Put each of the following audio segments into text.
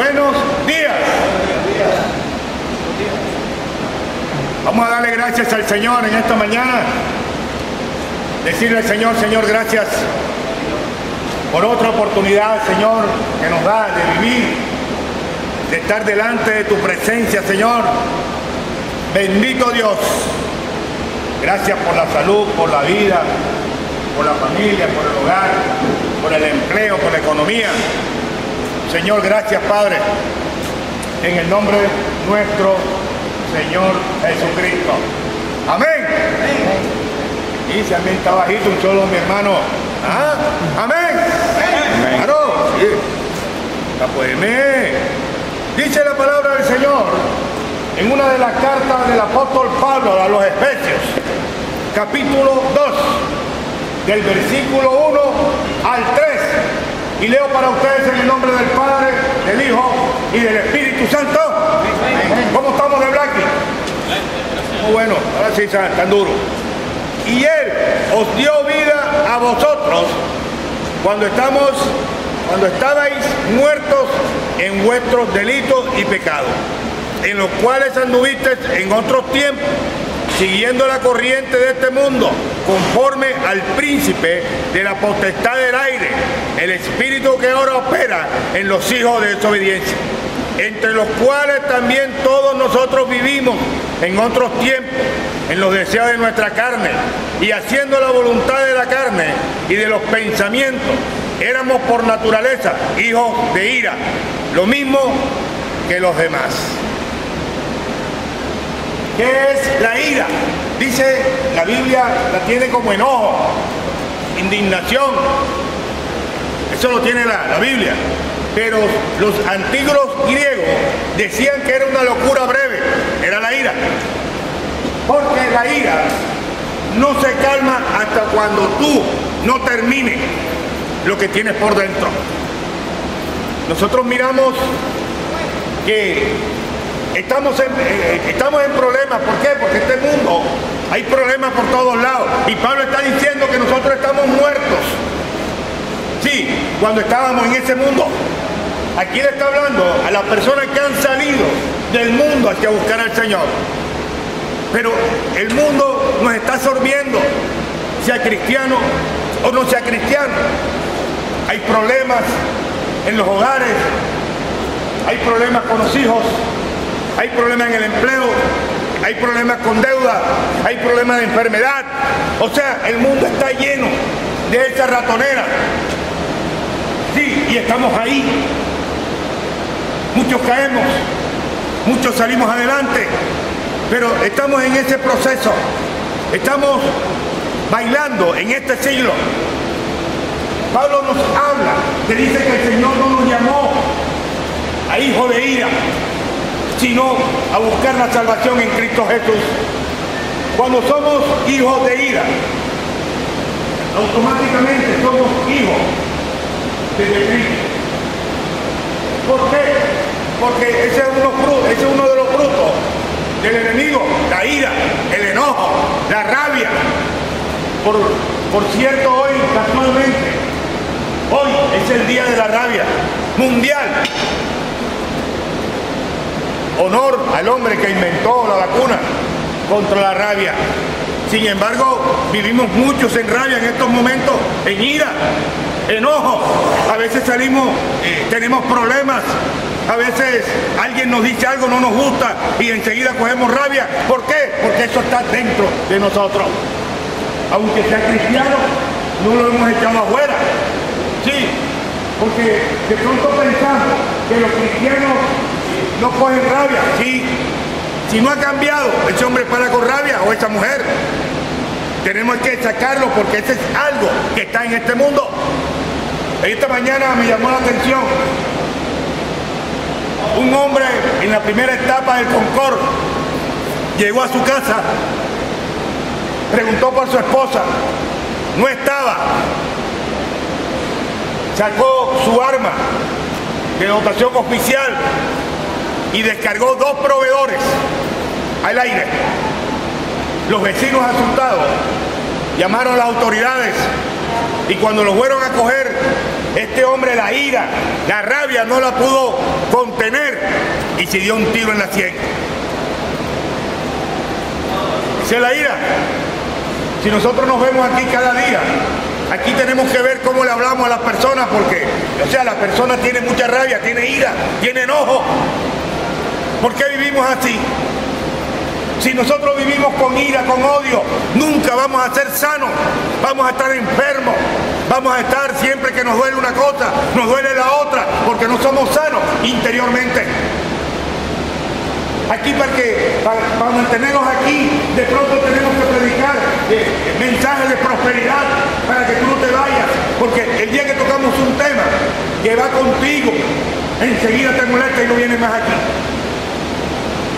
Buenos días. Vamos a darle gracias al Señor en esta mañana. Decirle al Señor, Señor, gracias por otra oportunidad, Señor, que nos da de vivir, de estar delante de tu presencia, Señor. Bendito Dios. Gracias por la salud, por la vida, por la familia, por el hogar, por el empleo, por la economía. Señor, gracias, Padre, en el nombre de nuestro Señor Jesucristo. Amén. Y si amén está bajito, un solo mi hermano. ¿Ah? Amén. Amén. Claro. Sí. Apóyeme. Dice la palabra del Señor en una de las cartas del apóstol Pablo a los Efesios, capítulo 2, del versículo 1 al 3. Y leo para ustedes en el nombre del Padre, del Hijo y del Espíritu Santo. ¿Cómo estamos de Blackie? Muy bueno, ahora sí tan duro. Y Él os dio vida a vosotros cuando estabais muertos en vuestros delitos y pecados, en los cuales anduvisteis en otros tiempos, siguiendo la corriente de este mundo, conforme al príncipe de la potestad del aire, el espíritu que ahora opera en los hijos de desobediencia, entre los cuales también todos nosotros vivimos en otros tiempos, en los deseos de nuestra carne, y haciendo la voluntad de la carne y de los pensamientos, éramos por naturaleza hijos de ira, lo mismo que los demás. ¿Qué es la ira? Dice, la Biblia la tiene como enojo, indignación. Eso lo tiene la Biblia. Pero los antiguos griegos decían que era una locura breve, era la ira. Porque la ira no se calma hasta cuando tú no termines lo que tienes por dentro. Nosotros miramos que estamos en problemas. ¿Por qué? Porque este mundo hay problemas por todos lados. Y Pablo está diciendo que nosotros estamos muertos. Sí, cuando estábamos en ese mundo. Aquí le está hablando a las personas que han salido del mundo hacia buscar al Señor. Pero el mundo nos está absorbiendo, sea cristiano o no sea cristiano. Hay problemas en los hogares, hay problemas con los hijos, hay problemas en el empleo, hay problemas con deuda, hay problemas de enfermedad. O sea, el mundo está lleno de esa ratonera. Sí, y estamos ahí. Muchos caemos, muchos salimos adelante, pero estamos en ese proceso. Estamos bailando en este siglo. Pablo nos habla, que dice que el Señor no nos llamó a hijos de ira, sino a buscar la salvación en Cristo Jesús. Cuando somos hijos de ira, automáticamente somos hijos de Cristo. ¿Por qué? Porque ese es uno de los frutos del enemigo, la ira, el enojo, la rabia. Por cierto, hoy, casualmente, hoy es el día de la rabia mundial. Honor al hombre que inventó la vacuna contra la rabia. Sin embargo, vivimos muchos en rabia en estos momentos, en ira, enojo. A veces salimos, tenemos problemas. A veces alguien nos dice algo, no nos gusta y enseguida cogemos rabia. ¿Por qué? Porque eso está dentro de nosotros. Aunque sea cristiano, no lo hemos echado afuera. Sí, porque de pronto pensamos que los cristianos no cogen rabia. Sí, si no ha cambiado ese hombre para con rabia o esa mujer, tenemos que sacarlo porque ese es algo que está en este mundo. Esta mañana me llamó la atención un hombre en la primera etapa del Concord. Llegó a su casa, preguntó por su esposa, no estaba. Sacó su arma de dotación oficial y descargó 2 proveedores al aire. Los vecinos asustados llamaron a las autoridades y cuando los fueron a coger Este hombre, la ira, la rabia no la pudo contener y se dio un tiro en la sien. Esa es la ira. Si nosotros nos vemos aquí cada día, aquí tenemos que ver cómo le hablamos a las personas, porque, o sea, la persona tiene mucha rabia, tiene ira, tiene enojo. ¿Por qué vivimos así? Si nosotros vivimos con ira, con odio, nunca vamos a ser sanos, vamos a estar enfermos, vamos a estar siempre que nos duele una cosa, nos duele la otra, porque no somos sanos interiormente. Aquí para mantenernos aquí, de pronto tenemos que predicar mensajes de prosperidad para que tú no te vayas, porque el día que tocamos un tema que va contigo, enseguida te molesta y no vienes más aquí.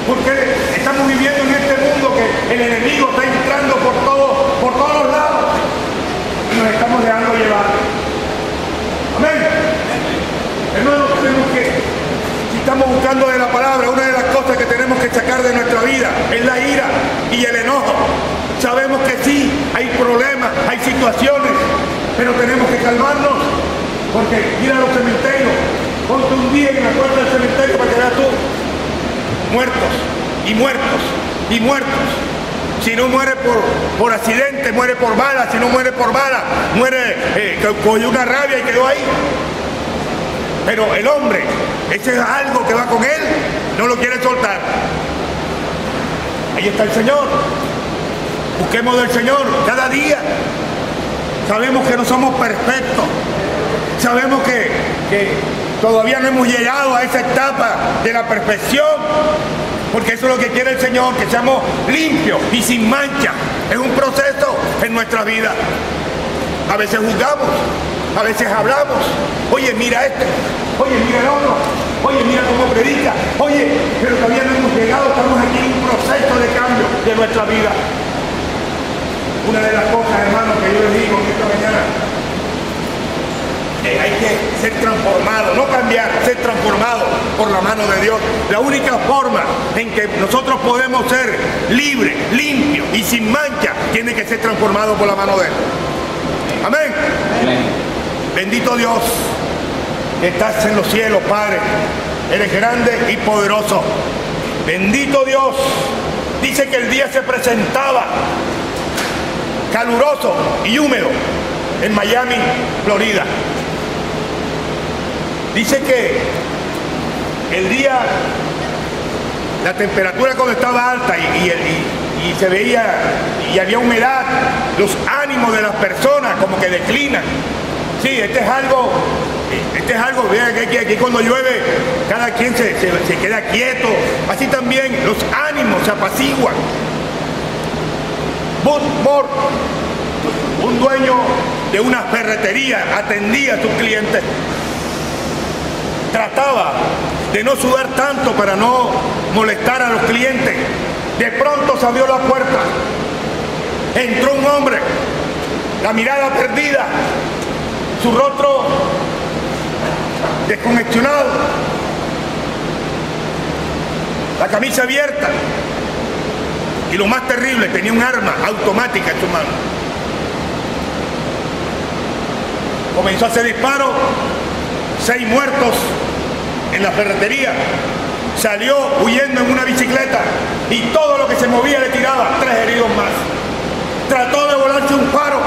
Porque estamos viviendo en este mundo que el enemigo está entrando por todos los lados y nos estamos dejando llevar. Amén. Hermanos, tenemos que, si estamos buscando de la palabra, una de las cosas que tenemos que sacar de nuestra vida es la ira y el enojo. Sabemos que sí, hay problemas, hay situaciones, pero tenemos que calmarnos, porque mira los cementerios, ponte un día en la puerta del cementerio para que veas tú. Muertos y muertos y muertos. Si no muere por accidente, muere por bala. Si no muere por bala, muere, cogió una rabia y quedó ahí. Pero el hombre, ese es algo que va con él, no lo quiere soltar. Ahí está el Señor. Busquemos del Señor cada día. Sabemos que no somos perfectos. Sabemos que todavía no hemos llegado a esa etapa de la perfección, porque eso es lo que quiere el Señor, que seamos limpios y sin mancha. Es un proceso en nuestra vida. A veces juzgamos, a veces hablamos. Oye, mira esto, oye, mira el otro, oye, mira cómo predica, oye, pero todavía no hemos llegado, estamos aquí en un proceso de cambio de nuestra vida. Una de las cosas, hermanos, que yo les digo esta mañana, hay que ser transformado, no cambiar, ser transformado por la mano de Dios. La única forma en que nosotros podemos ser libres, limpios y sin mancha, tiene que ser transformado por la mano de Él. Amén. Amén. Bendito Dios, que estás en los cielos, Padre. Eres grande y poderoso. Bendito Dios. Dice que el día se presentaba caluroso y húmedo en Miami, Florida. Dice que el día, la temperatura cuando estaba alta y se veía y había humedad, los ánimos de las personas como que declinan. Sí, este es algo, vean que aquí cuando llueve cada quien se queda quieto, así también los ánimos se apaciguan. Bud Moore, un dueño de una ferretería, atendía a sus clientes. Trataba de no sudar tanto para no molestar a los clientes. De pronto se abrió la puerta. Entró un hombre, la mirada perdida, su rostro descongestionado, la camisa abierta. Y lo más terrible, tenía un arma automática en su mano. Comenzó a hacer disparos. 6 muertos en la ferretería. Salió huyendo en una bicicleta y todo lo que se movía le tiraba. 3 heridos más. Trató de volarse un faro,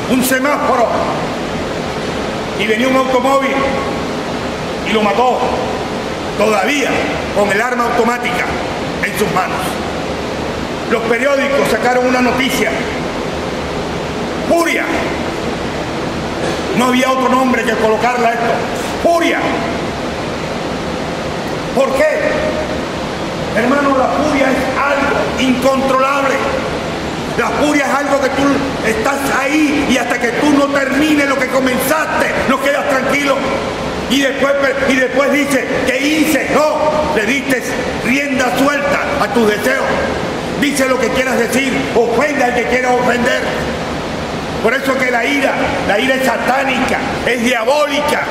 un semáforo, y venía un automóvil y lo mató, todavía con el arma automática en sus manos. Los periódicos sacaron una noticia. Furia. No había otro nombre que colocarla a esto. Furia. ¿Por qué? Hermano, la furia es algo incontrolable. La furia es algo que tú estás ahí y hasta que tú no termines lo que comenzaste, no quedas tranquilo. Y después dice, ¿qué hice? No, le diste rienda suelta a tus deseos. Dice lo que quieras decir, ofende al que quieras ofender. Por eso que la ira es satánica, es diabólica.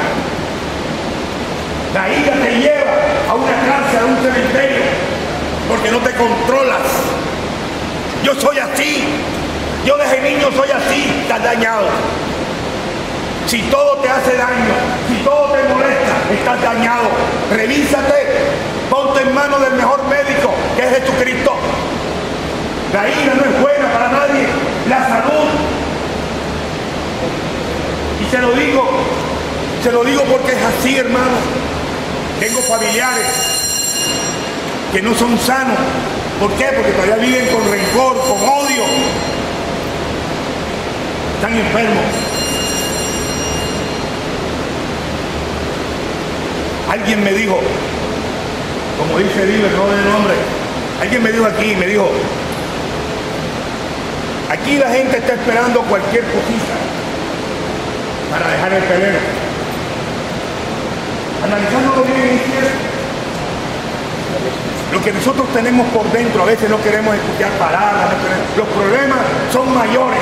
La ira te lleva a una cárcel, a un cementerio, porque no te controlas. Yo soy así, yo desde niño soy así, estás dañado. Si todo te hace daño, si todo te molesta, estás dañado. Revísate, ponte en manos del mejor médico, que es Jesucristo. La ira no es buena para nadie. La salud. Y se lo digo porque es así, hermano. Tengo familiares que no son sanos. ¿Por qué? Porque todavía viven con rencor, con odio. Están enfermos. Alguien me dijo, como dice Dios, no de nombre, alguien me dijo aquí, aquí la gente está esperando cualquier cosita para dejar el pelero. Analizándolo bien, lo que nosotros tenemos por dentro, a veces no queremos escuchar palabras, los problemas son mayores,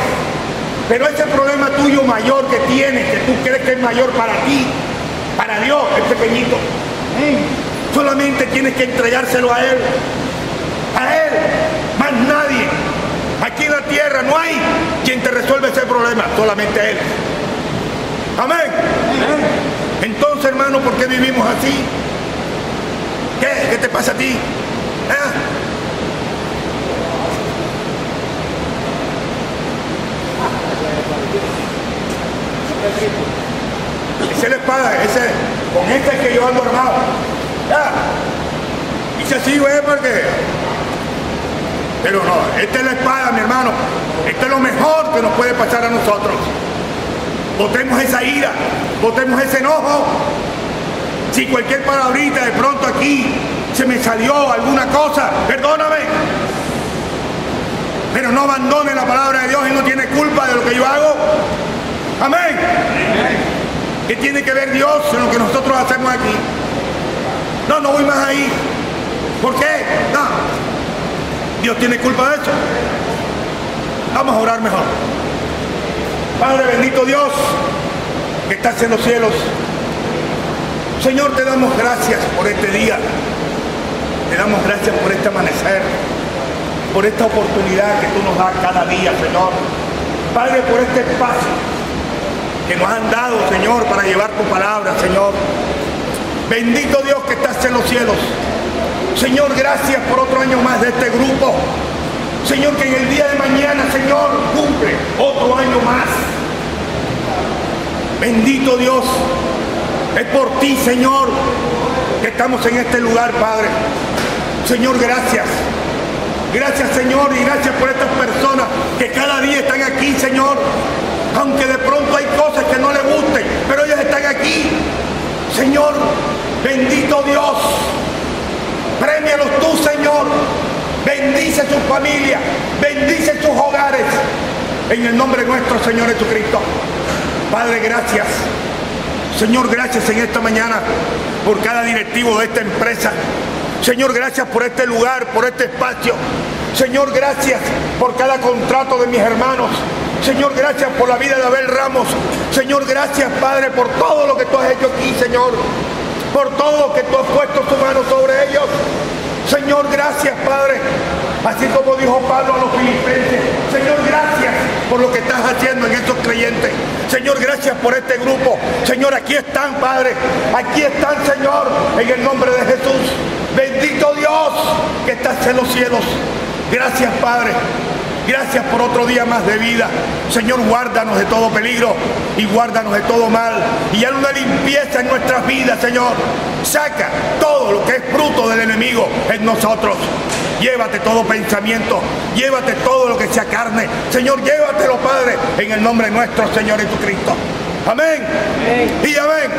pero ese problema tuyo mayor que tienes, que tú crees que es mayor para ti, para Dios, es pequeñito. Solamente tienes que entregárselo a Él, más nadie. Aquí en la tierra no hay quien te resuelva ese problema, solamente Él. Amén. Entonces, hermano, ¿por qué vivimos así? ¿Qué te pasa a ti? Esa es la espada, con esta es que yo ando armado. Dice así, güey, porque... Pero no, esta es la espada, mi hermano. Esto es lo mejor que nos puede pasar a nosotros. Botemos esa ira, botemos ese enojo. Si cualquier palabrita de pronto aquí se me salió alguna cosa, perdóname. Pero no abandone la palabra de Dios y no tiene culpa de lo que yo hago. Amén. ¿Qué tiene que ver Dios en lo que nosotros hacemos aquí? No voy más ahí. ¿Por qué? No. Dios tiene culpa de eso. Vamos a orar mejor. Padre bendito Dios, que estás en los cielos. Señor, te damos gracias por este día. Te damos gracias por este amanecer, por esta oportunidad que tú nos das cada día, Señor. Padre, por este espacio que nos han dado, Señor, para llevar tu palabra, Señor. Bendito Dios que estás en los cielos. Señor, gracias por otro año más de este grupo. Señor, que en el día de mañana, Señor, cumple otro año más. Bendito Dios. Es por ti, Señor, que estamos en este lugar, Padre. Señor, gracias. Gracias, Señor, y gracias por estas personas que cada día están aquí, Señor. Aunque de pronto hay cosas que no les gusten, pero ellos están aquí. Señor, bendito Dios. Prémialos tú, Señor. Bendice sus familias, bendice sus hogares. En el nombre nuestro, Señor Jesucristo. Padre, gracias. Señor, gracias en esta mañana por cada directivo de esta empresa. Señor, gracias por este lugar, por este espacio. Señor, gracias por cada contrato de mis hermanos. Señor, gracias por la vida de Abel Ramos. Señor, gracias, Padre, por todo lo que tú has hecho aquí, Señor. Por todo lo que tú has puesto tu mano sobre ellos. Señor, gracias, Padre. Así como dijo Pablo a los filipenses. Señor, gracias por lo que estás haciendo en estos creyentes. Señor, gracias por este grupo. Señor, aquí están, Padre. Aquí están, Señor, en el nombre de Jesús. Bendito Dios que estás en los cielos. Gracias, Padre. Gracias por otro día más de vida. Señor, guárdanos de todo peligro y guárdanos de todo mal. Y haz una limpieza en nuestras vidas, Señor. Saca todo lo que es fruto del enemigo en nosotros. Llévate todo pensamiento, llévate todo lo que sea carne. Señor, llévatelo, Padre, en el nombre nuestro, Señor Jesucristo. Amén. Amén. Y amén.